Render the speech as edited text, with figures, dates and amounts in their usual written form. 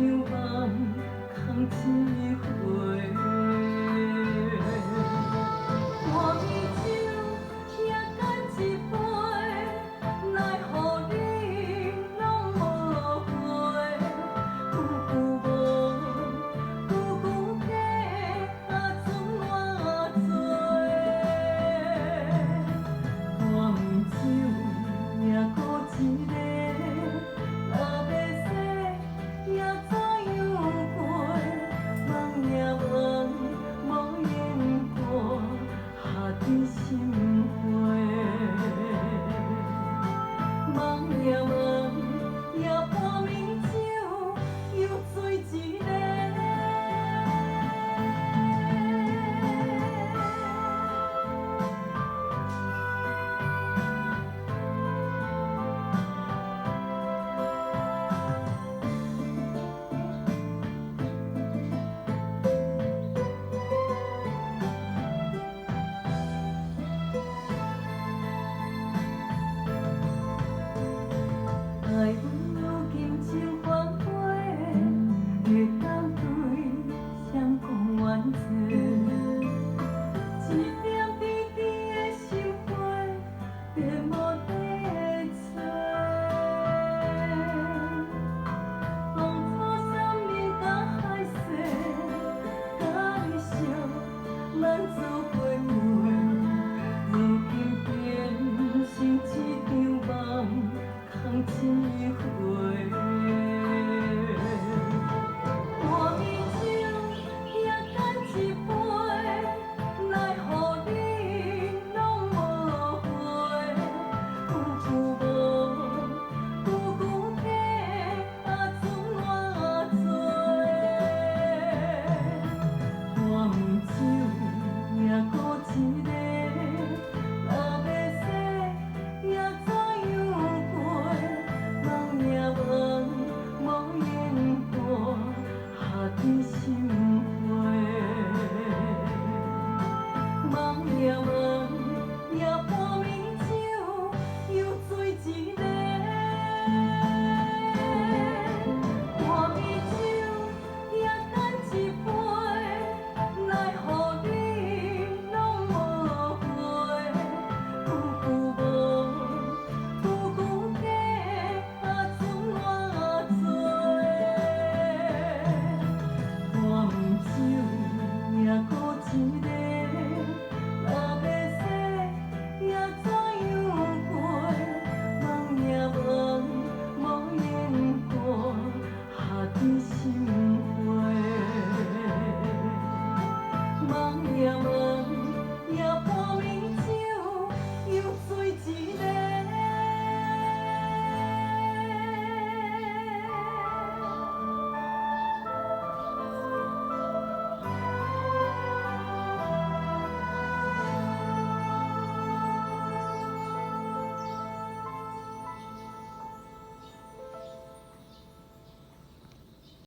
梦空一回。半暝酒听干一杯，奈何你拢无回。久久无，久久假，剩我做。半暝酒也搁一个。 心花，梦呀梦呀，半暝酒又醉一个。爱阮如今情反悔，会当对谁讲冤错？一点滴滴的心花，变无底找。浪涛三面甲海誓，甲你惜，咱做伙陪。如今变成一场梦。 空一回，半暝酒也干一杯，奈何你拢无回。久久无，久久假，剩我做。半暝酒也搁一个。 的心花，梦呀梦呀，半暝酒又醉一个。半暝酒也干一杯，奈何你拢无回。久久无，久久假，剩我做。 半暝酒也搁一个，若要死也怎样过？梦呀梦，无言过，下伫心。